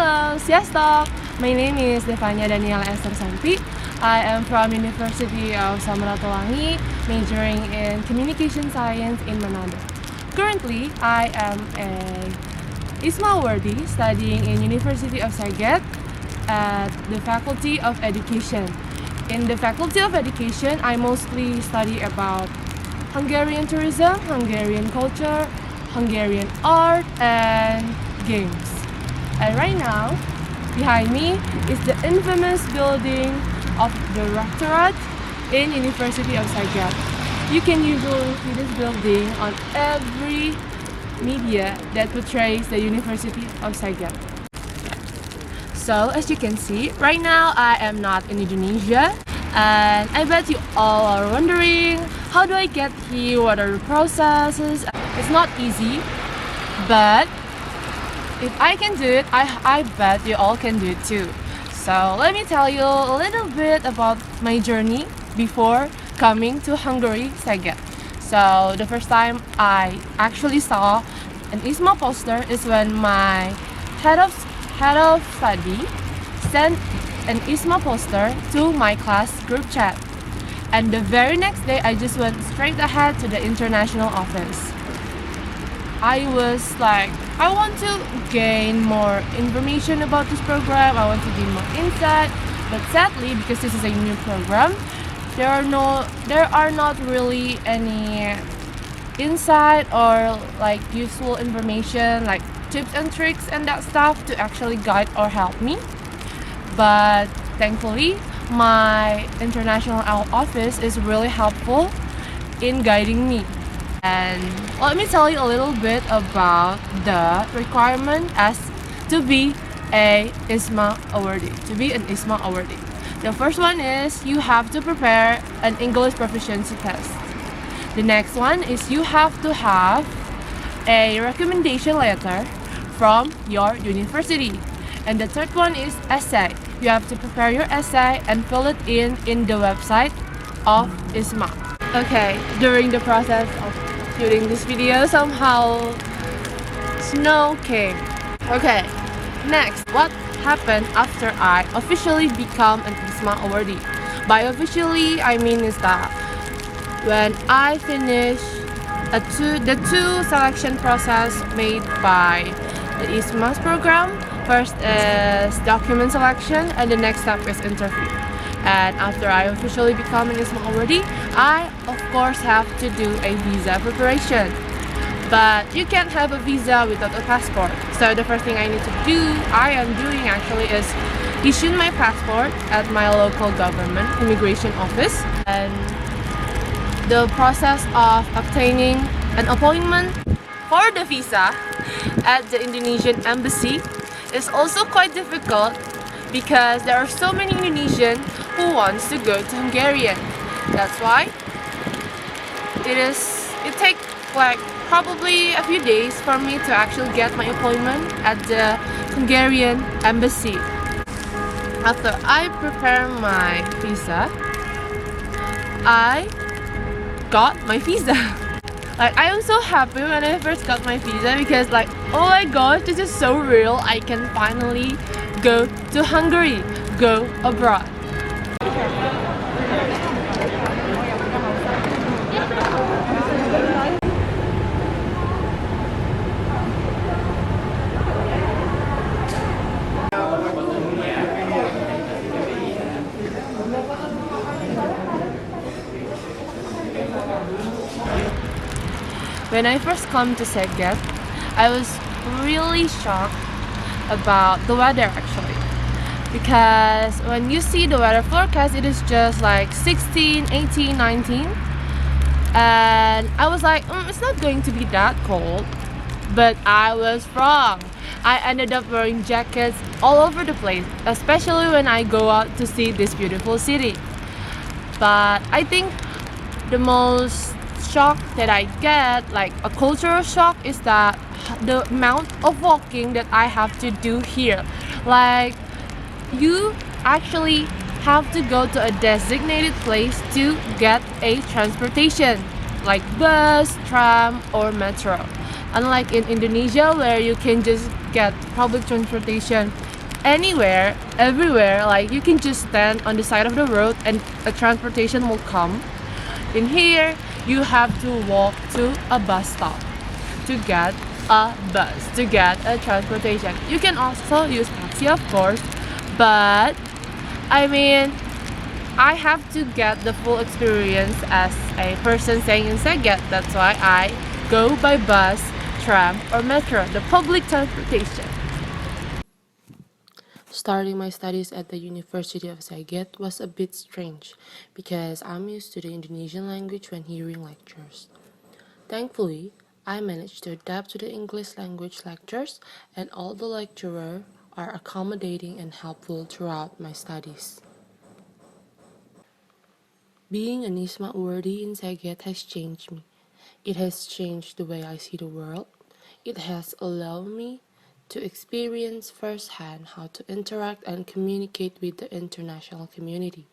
Hello, Siastok! My name is Devanya Daniela Esther Santi. I am from University of Samratulangi, majoring in Communication Science in Manado. Currently, I am a IISMA awardee studying in University of Szeged at the Faculty of Education. In the Faculty of Education, I mostly study about Hungarian tourism, Hungarian culture, Hungarian art, and games. And right now, behind me is the infamous building of the Rectorate in University of Szeged. You can usually see this building on every media that portrays the University of Szeged. So, as you can see, right now I am not in Indonesia, and I bet you all are wondering, how do I get here? What are the processes? It's not easy, but if I can do it, I bet you all can do it too. So let me tell you a little bit about my journey before coming to Hungary, Szeged. So the first time I actually saw an IISMA poster is when my head of study sent an IISMA poster to my class group chat. And the very next day, I just went straight ahead to the international office. I was like, I want to gain more information about this program, I want to gain more insight, but sadly, because this is a new program, there are not really any insight or like useful information like tips and tricks and that stuff to actually guide or help me. But thankfully, my international office is really helpful in guiding me. And let me tell you a little bit about the requirement as to be a IISMA awardee, to be an IISMA awardee. The first one is you have to prepare an English proficiency test. The next one is you have to have a recommendation letter from your university. And the third one is essay. You have to prepare your essay and fill it in the website of IISMA. Okay, during the process of shooting this video, somehow snow came. Okay, next, what happened after I officially become an IISMA awardee? By officially, I mean is that when I finish the two selection process made by the IISMA's program. First is document selection, and the next step is interview. And after I officially become an IISMA awardee, I of course have to do a visa preparation. But you can't have a visa without a passport. So the first thing I am doing actually is issue my passport at my local government immigration office. And the process of obtaining an appointment for the visa at the Indonesian embassy is also quite difficult because there are so many Indonesians who wants to go to Hungarian. That's why it takes like probably a few days for me to actually get my appointment at the Hungarian embassy. After I prepare my visa, I got my visa. Like, I am so happy when I first got my visa because like, oh my gosh, this is so real. I can finally go to Hungary, go abroad. When I first come to Szeged, I was really shocked about the weather actually. Because when you see the weather forecast, it is just like 16, 18, 19. And I was like, it's not going to be that cold. But I was wrong. I ended up wearing jackets all over the place, especially when I go out to see this beautiful city. But I think the most shock that I get, like a cultural shock, is that the amount of walking that I have to do here. Like, you actually have to go to a designated place to get a transportation, like bus, tram, or metro. Unlike in Indonesia, where you can just get public transportation anywhere, everywhere. Like you can just stand on the side of the road and a transportation will come. In here, you have to walk to a bus stop to get a bus, to get a transportation. You can also use taxi, of course, but I mean, I have to get the full experience as a person staying in Szeged. That's why I go by bus, tram, or metro, the public transportation. Starting my studies at the University of Szeged was a bit strange because I'm used to the Indonesian language when hearing lectures. Thankfully, I managed to adapt to the English language lectures, and all the lecturers are accommodating and helpful throughout my studies. Being an IISMA awardee in Szeged has changed me. It has changed the way I see the world. It has allowed me to experience firsthand how to interact and communicate with the international community.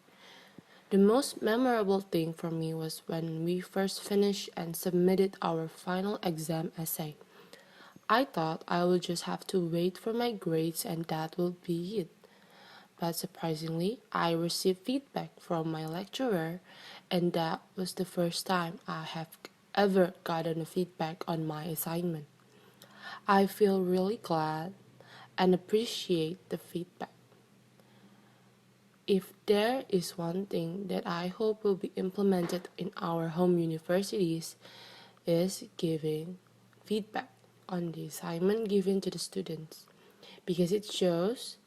The most memorable thing for me was when we first finished and submitted our final exam essay. I thought I would just have to wait for my grades and that would be it. But surprisingly, I received feedback from my lecturer, and that was the first time I have ever gotten a feedback on my assignment. I feel really glad and appreciate the feedback. If there is one thing that I hope will be implemented in our home universities is giving feedback on the assignment given to the students, because it shows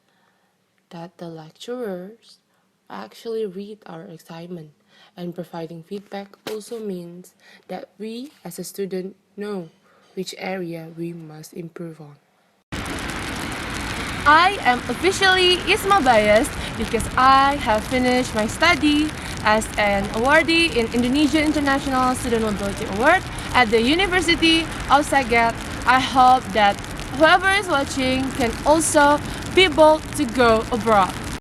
that the lecturers actually read our assignment, and providing feedback also means that we as a student know which area we must improve on. I am officially IISMA biased because I have finished my study as an awardee in Indonesia International Student Mobility Award at the University of Szeged. I hope that whoever is watching can also be bold to go abroad.